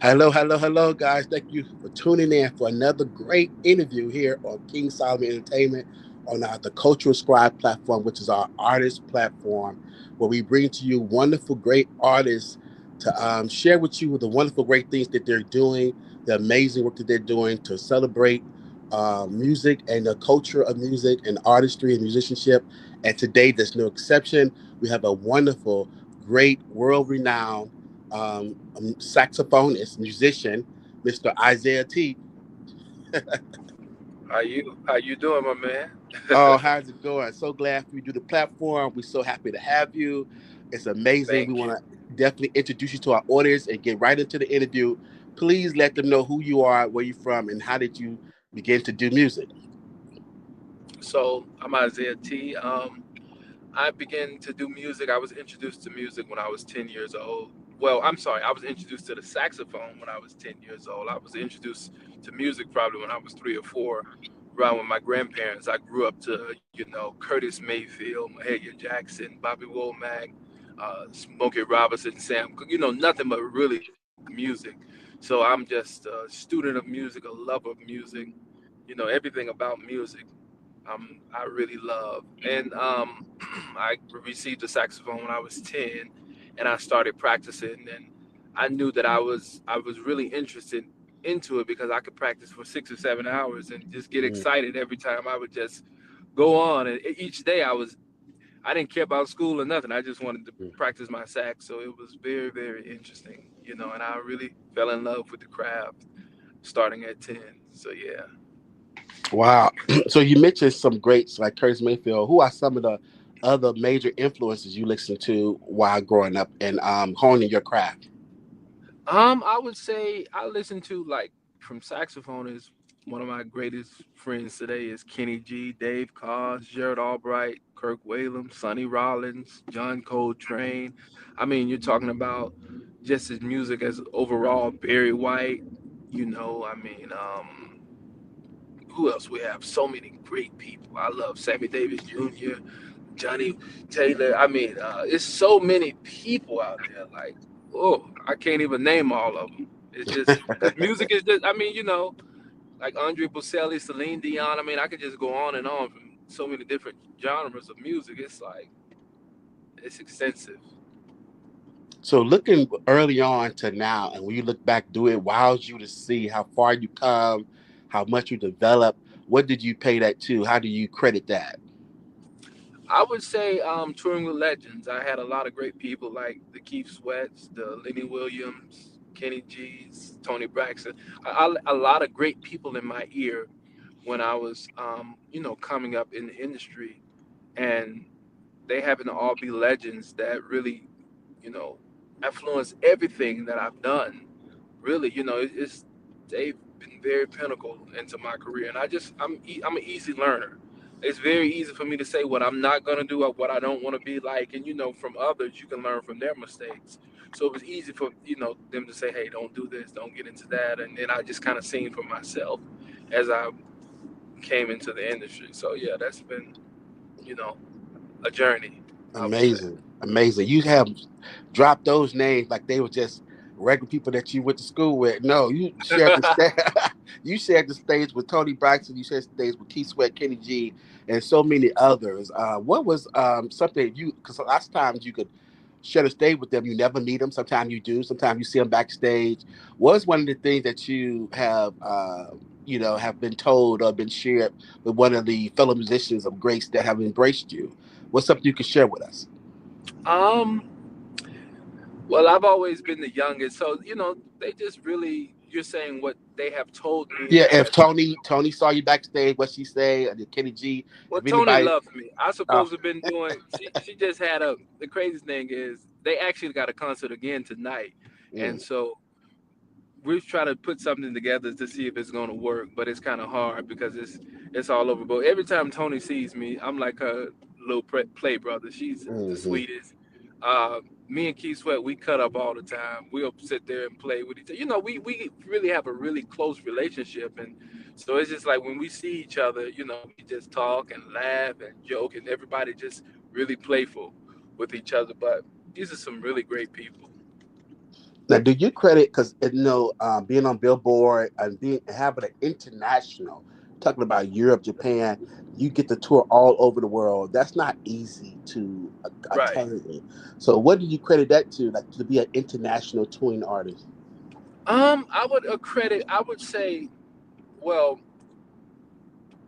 Hello, hello, hello, guys. Thank you for tuning in for another great interview here on King Solomon Entertainment on the Cultural Scribe platform, which is our artist platform, where we bring to you wonderful, great artists to share with you the wonderful, great things that they're doing, the amazing work that they're doing to celebrate music and the culture of music and artistry and musicianship. And today, there's no exception. We have a wonderful, great, world renowned saxophonist, musician, Mr. Isaiah T. How you doing, my man? Oh, how's it going? So glad for you to do the platform. We're so happy to have you. It's amazing. We Thank want you. to definitely introduce you to our audience and get right into the interview. Please let them know who you are, where you're from, and how did you begin to do music. So I'm Isaiah T. I began to do music. I was introduced to music when I was 10 years old. Well, I'm sorry, I was introduced to the saxophone when I was 10 years old. I was introduced to music probably when I was 3 or 4, around with my grandparents. I grew up to, Curtis Mayfield, Mahalia Jackson, Bobby Womack, Smokey Robinson, Sam Cooke, nothing but really music. So I'm just a student of music, a lover of music, everything about music. I really love. And I received a saxophone when I was 10, and I started practicing. And I knew that I was really interested into it because I could practice for 6 or 7 hours and just get Mm, excited every time I would just go on. And each day I didn't care about school or nothing. I just wanted to mm. practice my sax. So it was very, very interesting, and I really fell in love with the craft starting at 10. So yeah. Wow. So you mentioned some greats like Curtis Mayfield. Who are some of the other major influences you listened to while growing up and honing your craft? I would say I listen to like from saxophonists. One of my greatest friends today is Kenny G, Dave Koz, Jared Albright, Kirk Whalum, Sonny Rollins, John Coltrane. I mean, you're talking about just his music as overall. Barry White. I mean, who else we have? So many great people. I love Sammy Davis Jr., Johnny Taylor. I mean, it's so many people out there. Like, oh, I can't even name all of them. It's just because music is just. I mean, like Andre Bocelli, Celine Dion. I mean, I could just go on and on from so many different genres of music. It's like it's extensive. So looking early on to now, and when you look back, do it wows you to see how far you come, how much you develop. What did you pay that to? How do you credit that? I would say touring with legends. I had a lot of great people like the Keith Sweats, the Lenny Williams, Kenny G's, Tony Braxton. A lot of great people in my ear when I was, coming up in the industry, and they happen to all be legends that really, you know, influence everything that I've done. Really, it's they've been very pinnacle into my career, and I'm an easy learner. It's very easy for me to say what I'm not gonna do or what I don't want to be like, and from others you can learn from their mistakes. So it was easy for them to say, "Hey, don't do this, don't get into that," and then I just kind of seen for myself as I came into the industry. So yeah, that's been you know a journey, I would say. Amazing, amazing. You have dropped those names like they were just regular people that you went to school with. No, you shared the stage. You shared the stage with Tony Braxton. You shared the stage with Keith Sweat, Kenny G, and so many others. What was something you? Because last times you could share the stage with them, you never meet them. Sometimes you do. Sometimes you see them backstage. What's one of the things that you have? Have been told or been shared with one of the fellow musicians of grace that have embraced you? What's something you can share with us? um, well, I've always been the youngest, so they just really you're saying what they have told me Yeah, that if has. Tony saw you backstage, what she say, or did Kenny G, Well, if Tony anybody, loves me. I uh, supposed to have been doing. She just had a. The craziest thing is they actually got a concert again tonight, and mm, so we're trying to put something together to see if it's going to work. But it's kind of hard because it's all over. But every time Tony sees me, I'm like her little play brother. She's the hmm sweetest. Uh, Me and Keith Sweat, we cut up all the time. We'll sit there and play with each other. We really have a really close relationship, and so it's just like when we see each other, we just talk and laugh and joke, and everybody just really playful with each other. But these are some really great people. Now, do you credit because being on Billboard and being having an international, talking about Europe, Japan, you get to tour all over the world. That's not easy to Right. attain. So, what do you credit that to? Like to be an international touring artist? I would accredit. I would say, well,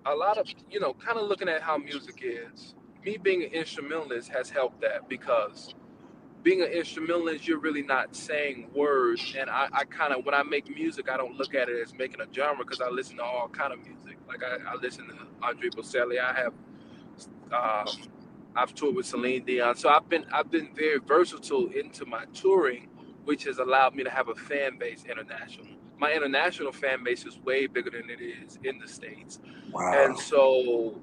a lot of kind of looking at how music is. Me being an instrumentalist has helped that because being an instrumentalist, you're really not saying words. And I kind of, when I make music, I don't look at it as making a genre because I listen to all kind of music. Like I listen to Andre Bocelli. Um, I've toured with Celine Dion. So I've been very versatile into my touring, which has allowed me to have a fan base international. My international fan base is way bigger than it is in the States. And Wow. so,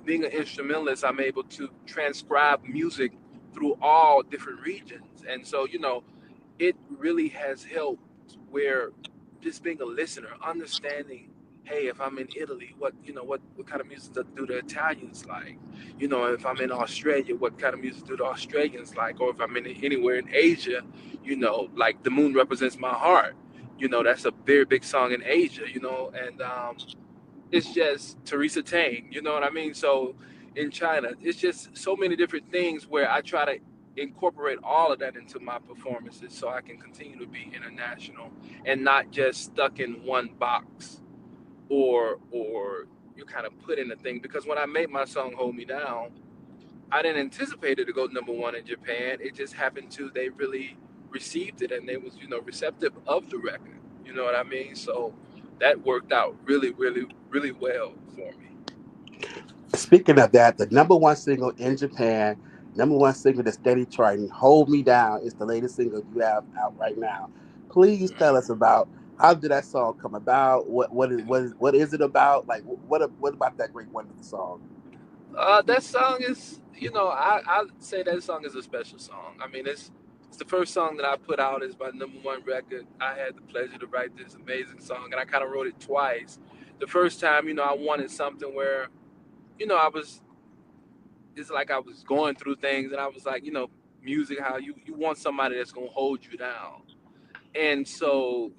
being an instrumentalist, I'm able to transcribe music through all different regions. And so, it really has helped where just being a listener, understanding, hey, if I'm in Italy, what kind of music do the Italians like? If I'm in Australia, what kind of music do the Australians like? Or if I'm in anywhere in Asia, like The Moon Represents My Heart. That's a very big song in Asia, and it's just Teresa Tang, you know what I mean? So in China, it's just so many different things where I try to incorporate all of that into my performances so I can continue to be international and not just stuck in one box or you kind of put in a thing. Because when I made my song Hold Me Down, I didn't anticipate it to go number one in Japan. It just happened to they really received it and they was, receptive of the record. You know what I mean? So that worked out really, really, really well for me. Speaking of that, the number one single in Japan, number one single that's steady charting, "Hold Me Down," is the latest single you have out right now. Please tell us about how did that song come about? What is it about? Like what about that great wonderful song? That song is, I say that song is a special song. I mean, it's the first song that I put out as my number one record. I had the pleasure to write this amazing song, and I kind of wrote it twice. The first time, I wanted something where, I was it's like I was going through things, and I was like, music, how you want somebody that's gonna hold you down, and so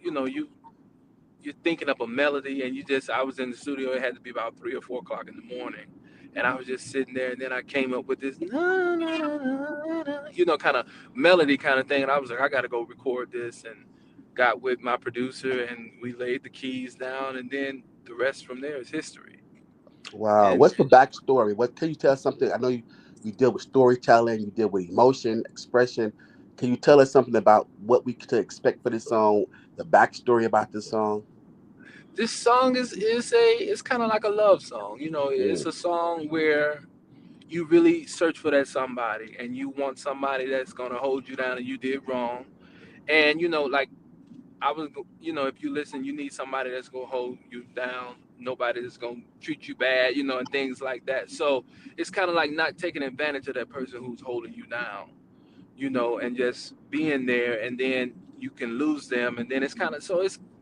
you're thinking up a melody, and I was in the studio. It had to be about 3 or 4 o'clock in the morning, and I was just sitting there, and then I came up with this na, na, na, na, na, kind of melody kind of thing, and I was like, I got to go record this, and got with my producer, and we laid the keys down, and then the rest from there is history. Wow. And What's the backstory? What can you tell something? I know you deal with storytelling, you deal with emotion, expression. Can you tell us something about what we could expect for this song, the backstory about this song? this song is kind of like a love song. It's Mm. a song where you really search for that somebody, and you want somebody that's gonna hold you down and you did wrong. And like if you listen, you need somebody that's gonna hold you down, nobody that's gonna treat you bad, and things like that. So it's kind of like not taking advantage of that person who's holding you down, and just being there, and then you can lose them, and then it's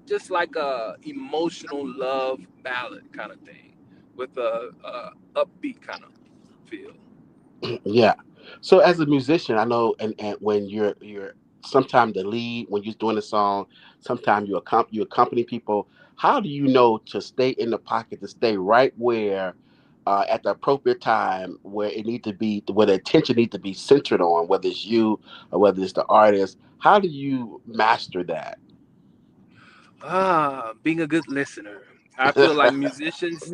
just like a emotional love ballad kind of thing with a upbeat kind of feel. Yeah. So as a musician, I know, and when you're sometimes the lead when you're doing a song, sometimes you accompany people. How do you know to stay in the pocket, to stay right where, at the appropriate time, where it need to be, where the attention need to be centered on, whether it's you or whether it's the artist? How do you master that? Being a good listener. I feel like musicians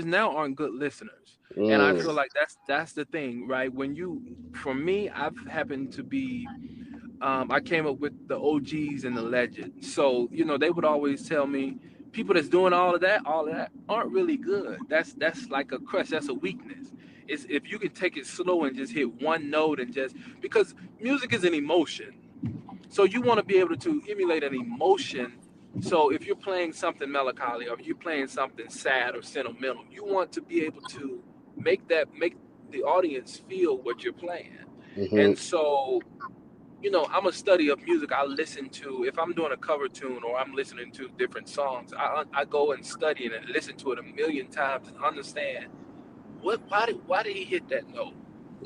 now aren't good listeners. And I Mm, feel like that's the thing, right? For me, I've happened to be, I came up with the OGs and the legends. So, they would always tell me people that's doing all of that aren't really good. That's like a crush, that's a weakness. It's if you can take it slow and just hit one note and just because music is an emotion. So you want to be able to emulate an emotion. So if you're playing something melancholy or if you're playing something sad or sentimental, you want to be able to make the audience feel what you're playing. hmm. And so, I'm a study of music. I listen to if I'm doing a cover tune or I'm listening to different songs, I go and study it and listen to it a million times and understand why did he hit that note?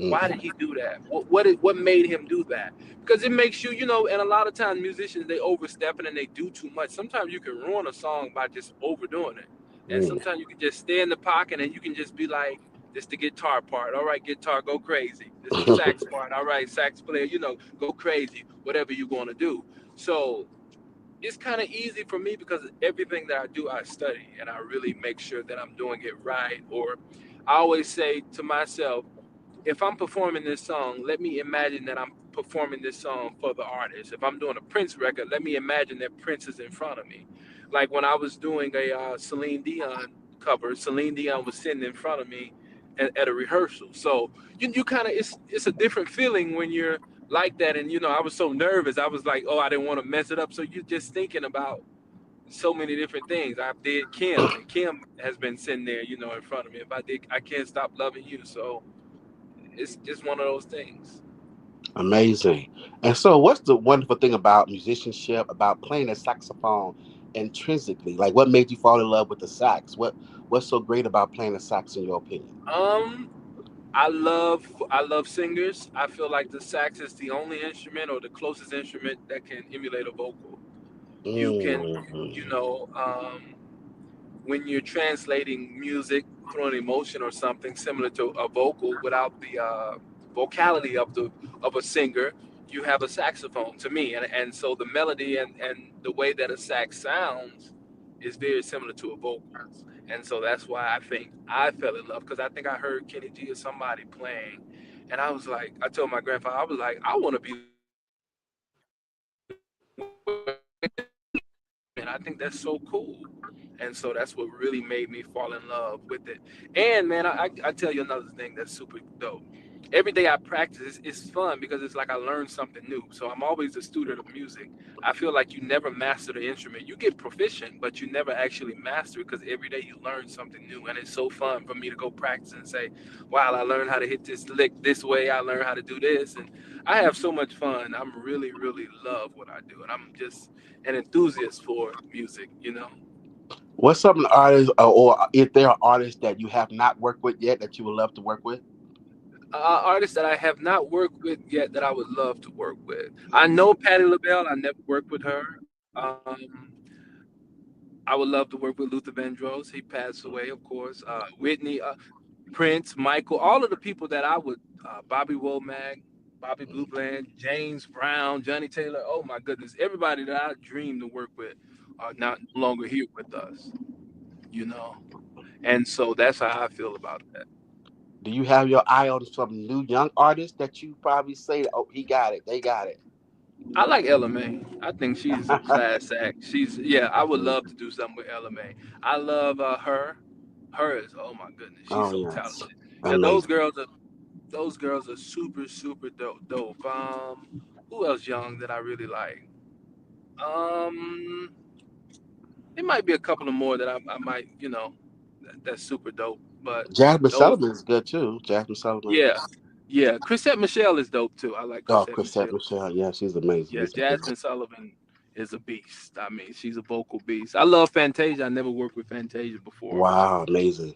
Why did he do that? What made him do that? Because it makes you, and a lot of times musicians they overstep it and they do too much. Sometimes you can ruin a song by just overdoing it, and Mm. sometimes you can just stay in the pocket and you can just be like, "This the guitar part, all right, guitar, go crazy. This the sax part, all right, sax player, go crazy. Whatever you're gonna do." So it's kind of easy for me because everything that I do, I study and I really make sure that I'm doing it right. Or I always say to myself, if I'm performing this song, let me imagine that I'm performing this song for the artist. If I'm doing a Prince record, let me imagine that Prince is in front of me. Like when I was doing a Celine Dion cover, Celine Dion was sitting in front of me at a rehearsal. So you kind of it's a different feeling when you're like that. And I was so nervous. I was like, oh, I didn't want to mess it up. So you're just thinking about so many different things. I did Kim, and Kim has been sitting there, in front of me. If I did, I can't stop loving you. So it's just one of those things. Amazing. And so, what's the wonderful thing about musicianship, about playing the saxophone intrinsically? Like, what made you fall in love with the sax? What's so great about playing the sax, in your opinion? Um, I love singers. I feel like the sax is the only instrument or the closest instrument that can emulate a vocal. You can, you Mm. know, um, when you're translating music through an emotion or something similar to a vocal without the vocality of a singer, you have a saxophone to me, and so the melody and the way that a sax sounds is very similar to a vocal, and so that's why I think I fell in love because I think I heard Kenny G or somebody playing, and I was like, I told my grandfather, I was like, I want to be like that. I want to be able to and I think that's so cool. And so that's what really made me fall in love with it. And man, I tell you another thing that's super dope. Every day I practice, it's fun because it's like I learn something new. So I'm always a student of music. I feel like you never master the instrument. You get proficient, but you never actually master it because every day you learn something new. And it's so fun for me to go practice and say, wow, I learned how to hit this lick this way. I learned how to do this. And I have so much fun. I'm really, really love what I do. And I'm just an enthusiast for music. What's some artists, or if there are artists that you have not worked with yet that you would love to work with? Artists that I have not worked with yet that I would love to work with. I know Patti LaBelle. I never worked with her. I would love to work with Luther Vandross. He passed away, of course. Whitney, Prince, Michael, all of the people that I would, Bobby Womack, Bobby Blue Bland, James Brown, Johnny Taylor. Oh my goodness, everybody that I dreamed to work with are not no longer here with us. You know, and so that's how I feel about that. Do you have your eye on some new young artists that you probably say, "Oh, he got it, they got it"? I like Ella May. I think she's a class act. Yeah. I would love to do something with Ella May. I love her. Her is oh my goodness, she's Oh so yes, talented. Yeah, amazing. those girls are super super dope. Who else young that I really like? Um, there might be a couple of more that I might that's super dope. But Jasmine those Sullivan is good too. Jasmine Sullivan. yeah yeah. Chrisette Michelle is dope too. I like Oh, Chrisette Chrisette Michelle. Michelle. Yeah, she's amazing. Yeah, She's amazing. Jasmine Sullivan is a beast. I mean, she's a vocal beast. I love Fantasia. I never worked with Fantasia before, but Wow, amazing.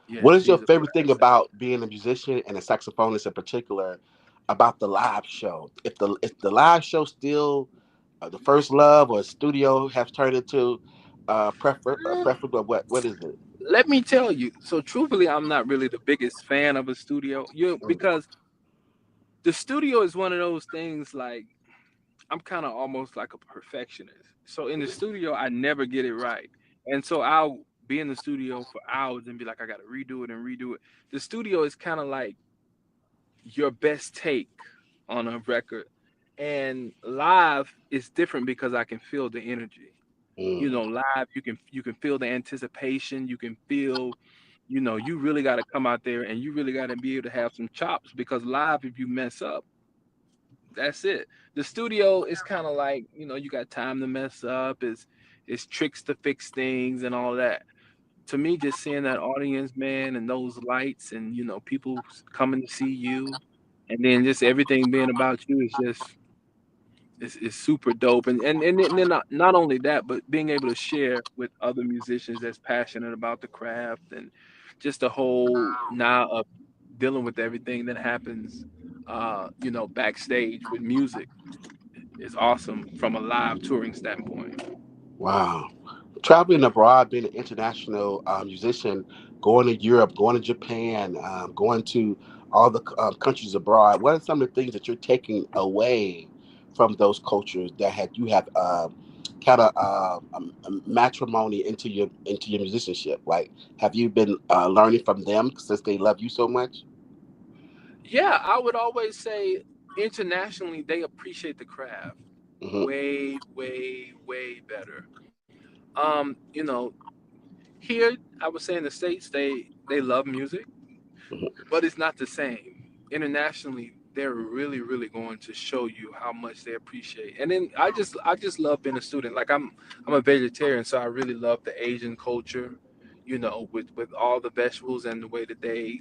yeah, What is your she's a favorite thing class act. about being a musician and a saxophonist in particular about the live show? If the live show still the first love or studio has turned into preferable, what is it? Let me tell you. So truthfully, I'm not really the biggest fan of a studio. Mm. Because the studio is one of those things like I'm kind of almost like a perfectionist. So in the studio, I never get it right. And so I'll be in the studio for hours and be like, I got to redo it and redo it. The studio is kind of like your best take on a record. And live is different because I can feel the energy. Mm. Live you can feel the anticipation, you can feel, you really got to come out there and you really got to be able to have some chops because live if you mess up, that's it. The studio is kind of like, you got time to mess up, it's tricks to fix things and all that. To me, just seeing that audience, man, and those lights and people coming to see you and then just everything being about you is just is super dope and then not only that but being able to share with other musicians that's passionate about the craft and just the whole now of dealing with everything that happens, backstage with music is awesome from a live touring standpoint. Wow. Traveling abroad, being an international musician, going to Europe, going to Japan, going to all the countries abroad. What are some of the things that you're taking away from those cultures that had you have kind of matrimony into your musicianship? Like, have you been learning from them since they love you so much? Yeah, I would always say internationally they appreciate the craft Hmm. way, way, way better. Here I would say in the States they love music, Hmm. but it's not the same. Internationally, they're really, really going to show you how much they appreciate. And then I just love being a student. Like I'm a vegetarian, so I really love the Asian culture, with all the vegetables and the way that they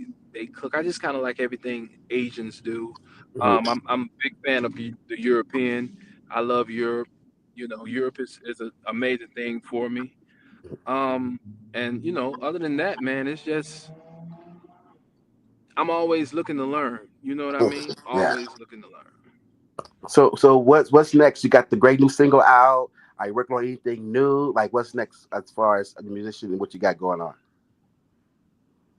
cook. I just kind of like everything Asians do. Hmm. I'm a big fan of the European. I love Europe. Europe is an amazing thing for me. Um, and other than that, man, it's just I'm always looking to learn. You know what I mean? Yeah. Always looking to learn. So what's next? You got the great new single out. Are you working on anything new? Like what's next as far as a musician and what you got going on?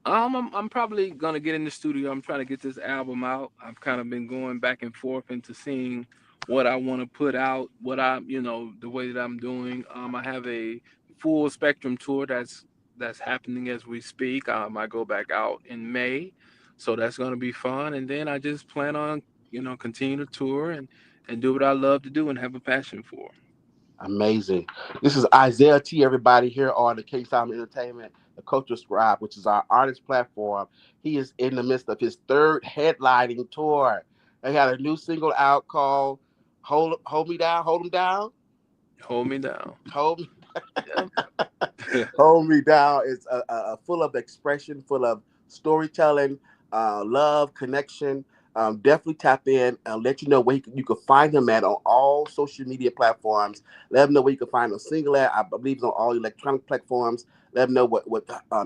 I'm probably gonna get in the studio. I'm trying to get this album out. I've kind of been going back and forth into seeing what I want to put out, the way that I'm doing. I have a full spectrum tour that's happening as we speak. I go back out in May, so that's gonna be fun. And then I just plan on, continue to tour and do what I love to do and have a passion for. Amazing. This is Isaiah T. Everybody here on the K Sound Entertainment, the Cultural Scribe, which is our artist platform. He is in the midst of his third headlining tour. They got a new single out called "Hold Me Down." Hold him down. Hold me down. Hold Yeah. Hold Me Down is full of expression, full of storytelling, love, connection. Definitely tap in and let you know where you can find him at on all social media platforms. Let him know where you can find him single at. I believe it's on all electronic platforms. Let them know what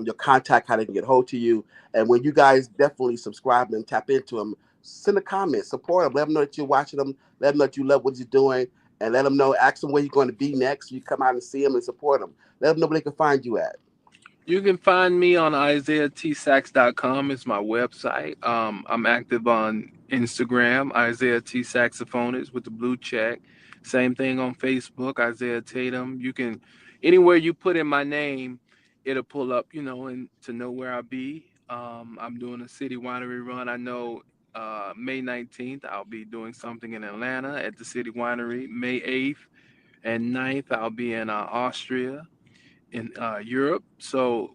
your contact, how they can get hold to you. And when you guys definitely subscribe and tap into him, send a comment, support him. Let them know that you're watching him. Let them know that you love what he's doing. And let him know, ask him where he's going to be next. You come out and see him and support him. Let them know where they can find you at. You can find me on IsaiahTSax.com is my website. I'm active on Instagram, Isaiah T Saxophonist with the blue check. Same thing on Facebook, Isaiah Tatum. You can anywhere you put in my name, it'll pull up, and to know where I'll be. I'm doing a city winery run. I know May 19th I'll be doing something in Atlanta at the city winery. May 8th and 9th I'll be in Austria in Europe. So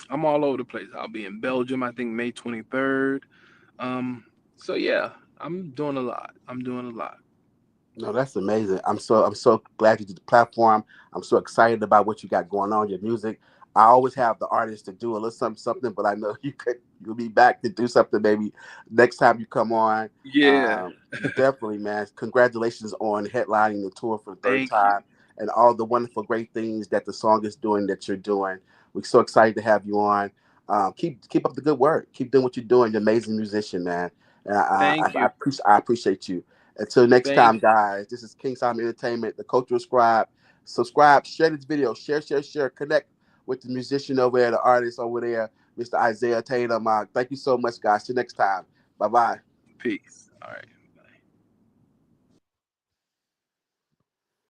I'm all over the place. I'll be in Belgium, I think May 23rd. Um, so yeah, I'm doing a lot. I'm doing a lot. No, that's amazing. I'm so glad you did the platform. I'm so excited about what you got going on, your music. I always have the artists to do a little something, but I know you'll be back to do something maybe next time you come on. Yeah, Um, Definitely, man. Congratulations on headlining the tour for the third thank you. time and all the wonderful, great things that the song is doing that you're doing. We're so excited to have you on. Keep up the good work. Keep doing what you're doing. You're an amazing musician, man. And Thank you. I appreciate you. Until next Thank time, guys, this is King Simon Entertainment, the Cultural Scribe. Subscribe, share this video, share, connect with the musician over there, the artist over there, Mr. Isaiah Tatum. Thank you so much, guys. Till next time. Bye bye. you. Peace. All right.